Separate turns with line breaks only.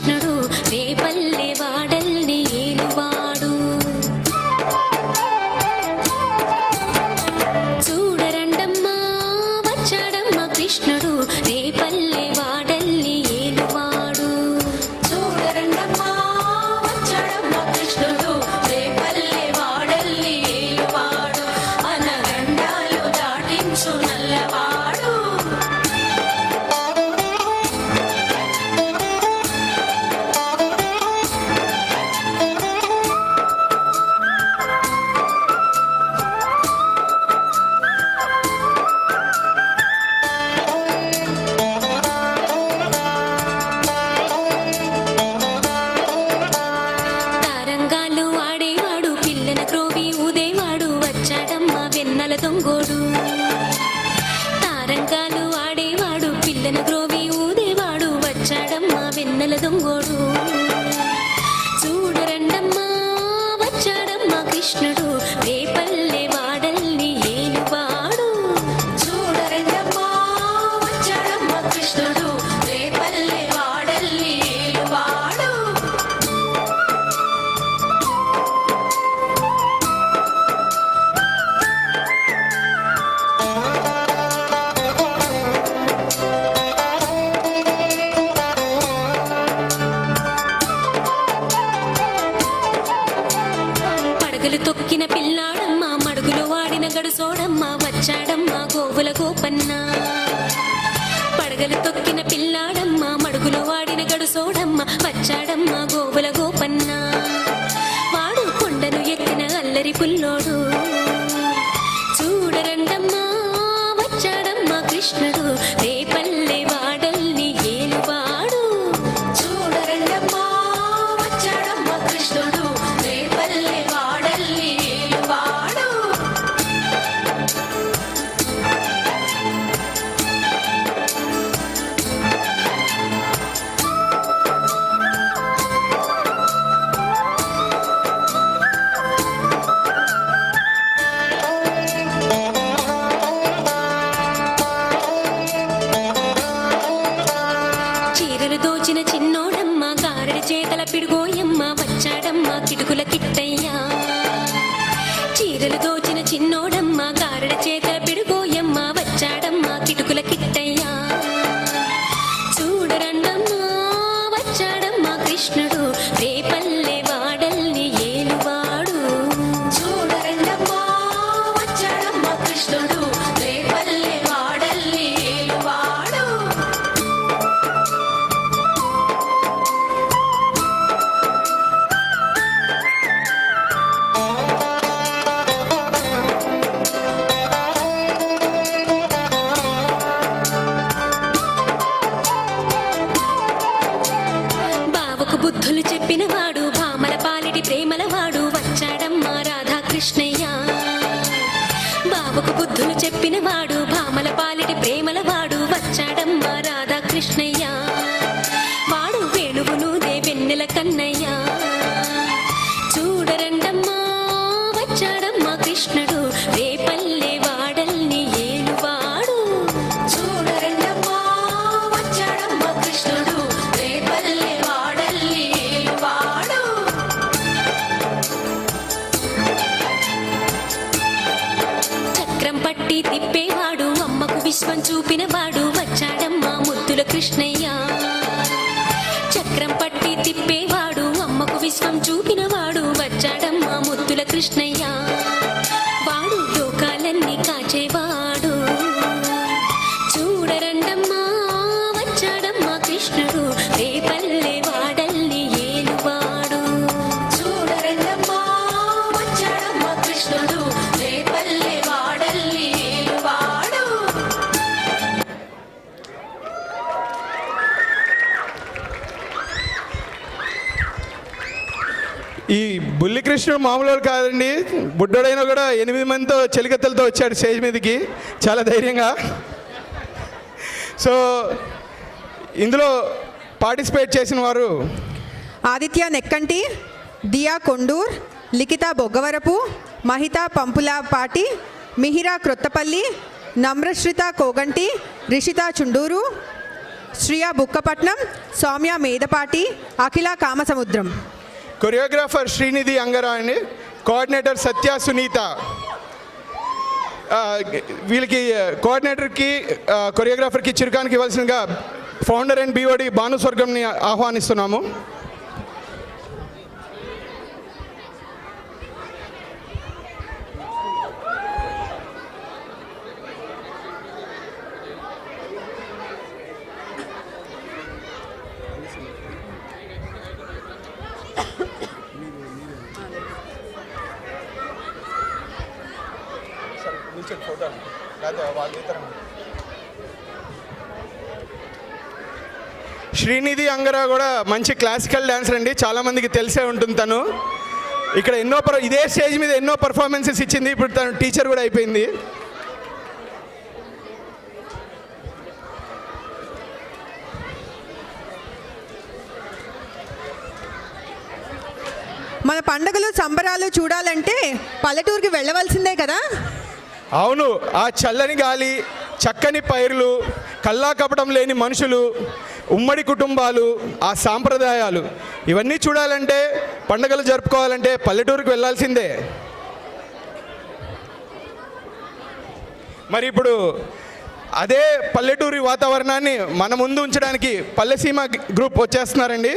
కృష్ణుడు రేపల్లె వాడల్ని ఏలువాడు. చూడరండమ్మా వచ్చాడమ్మా కృష్ణుడు రేపల్లె వాడల్ని ఏలువాడు. చూడరండమ్మా వచ్చాడమ్మా కృష్ణుడు రేపల్లె వాడల్ని ఏలువాడు. అనగండాలు దాటించు నల్లవాడు. తారంగాలు ఆడేవాడు పిల్లన క్రోవి ఊదేవాడు వచ్చాడమ్మా వెన్నెల దొంగోడు. తారంగాలు ఆడేవాడు పిల్లన క్రోవి ఊదేవాడు వచ్చాడమ్మా వెన్నెల దొంగోడు. చూడరండమ్మా వచ్చాడమ్మా కృష్ణుడు రేపల్లె వాడల్ని ఏలువాడు. చూడరండమ్మా వచ్చాడమ్మా కృష్ణుడు రేపల్లె వాడల్ని ఏలువాడు. పడగలు తొక్కిన పిల్లాడమ్మ మడుగులు వాడిన గడుసోడమ్మ వచ్చాడమ్మ గోవుల గోపన్న. పడగలు తొక్కిన పిల్లాడమ్మ మడుగులు వాడిన గడుసోడమ్మ వచ్చాడమ్మ గోవుల గోపన్న. వాడు కొండను ఎక్కిన అల్లరి పుల్లోడు. చూడరండమ్మా వచ్చాడమ్మ కృష్ణుడు రేపల్లె వాడల్ని ఏలువాడు. చూడరండమ్మా వచ్చాడమ్మ కృష్ణుడు రేపల్లె వాడల్ని ఏలువాడు. చీరలు దోచిన చిన్నోడమ్మ గారడి చేతల పిడుగోయమ్మ వచ్చాడమ్మ కిటుకుల కిట్టయ్యా. చీరలు దోచిన చిన్నోడమ్మ గారడి చేతల పిడుగోయమ్మ వచ్చాడమ్మ కిటుకుల కిట్టయ్యా. చూడరండమ్మా వచ్చాడమ్మ కృష్ణుడు రేపల్లె వాడల్ని ఏలువాడు. చూడరండమ్మా వచ్చాడమ్మ కృష్ణుడు రేపల్లె వాడల్ని ఏలువాడు. బావకు బుద్ధులు చెప్పినవాడు భామల పాలిటి ప్రేమలవాడు వచ్చాడమ్మా రాధాకృష్ణయ్య. బావకు బుద్ధులు చెప్పినవాడు భామల పాలిటి ప్రేమలవాడు వచ్చాడమ్మా రాధాకృష్ణయ్య. వాడు వేణువునుదే వెన్నెల కన్నయ్య. చూడరండమ్మా వచ్చాడమ్మా కృష్ణుడు రేపల్లె వాడల్ని ఏలువాడు. చూడరండమ్మా వచ్చాడమ్మా కృష్ణుడు రేపల్లె వాడల్ని ఏలువాడు. చక్రం పట్టి తిప్పేవాడు అమ్మకు విశ్వం చూపినవాడు వచ్చాడమ్మా ముద్దుల కృష్ణయ్య. చక్రం పట్టి తిప్పేవాడు అమ్మకు విశ్వం చూపినవాడు వచ్చాడమ్మా ముద్దుల కృష్ణయ్య. వాడు లోకాలన్నీ కాచేవాడు. చూడరండమ్మా వచ్చాడమ్మా కృష్ణుడు రేపల్లె వాడల్ని ఏలువాడు. చూడరండమ్మా వచ్చాడమ్మా కృష్ణుడు రేపల్లె వాడల్ని ఏలువాడు.
ఈ బుల్లి కృష్ణుడు మామూలు కాదండి. బుడ్డోడైనా కూడా 8 మందితో చెలికత్తలతో వచ్చాడు స్టేజ్ మీదకి చాలా ధైర్యంగా. సో ఇందులో పార్టిసిపేట్ చేసిన వారు
ఆదిత్య నెక్కంటి, దియా కొండూర్, లిఖిత బొగ్గవరపు, మహిత పంపులాపాటి, మిహిరా క్రొత్తపల్లి, నమ్రశ్రిత కోగంటి, రిషిత చుండూరు, శ్రియా బుక్కపట్నం, సౌమ్య మేదపాటి, అఖిల కామసముద్రం.
కొరియోగ్రాఫర్ శ్రీనిధి అంగరా అండి. కోఆర్డినేటర్ సత్య సునీత. వీళ్ళకి కోఆర్డినేటర్కి కొరియోగ్రాఫర్కి చిరుకానికి ఇవ్వాల్సిందిగా ఫౌండర్ అండ్ బీఓడి భానుస్వర్గంని ఆహ్వానిస్తున్నాము. శ్రీనిధి అంగరా కూడా మంచి క్లాసికల్ డాన్సర్ అండి, చాలామందికి తెలిసే ఉంటుంది. తను ఇక్కడ ఇదే స్టేజ్ మీద ఎన్నో పర్ఫార్మెన్సెస్ ఇచ్చింది. ఇప్పుడు తను టీచర్ కూడా అయిపోయింది.
మన పండుగలు సంబరాలు చూడాలంటే పల్లెటూరుకి వెళ్ళవలసిందే కదా.
అవును, ఆ చల్లని గాలి, చక్కని పైర్లు, కల్లా కపటం లేని మనుషులు, ఉమ్మడి కుటుంబాలు, ఆ సాంప్రదాయాలు ఇవన్నీ చూడాలంటే, పండుగలు జరుపుకోవాలంటే పల్లెటూరుకు వెళ్ళాల్సిందే. మరి ఇప్పుడు అదే పల్లెటూరి వాతావరణాన్ని మన ముందు ఉంచడానికి పల్లెసీమ గ్రూప్ వచ్చేస్తున్నారండి.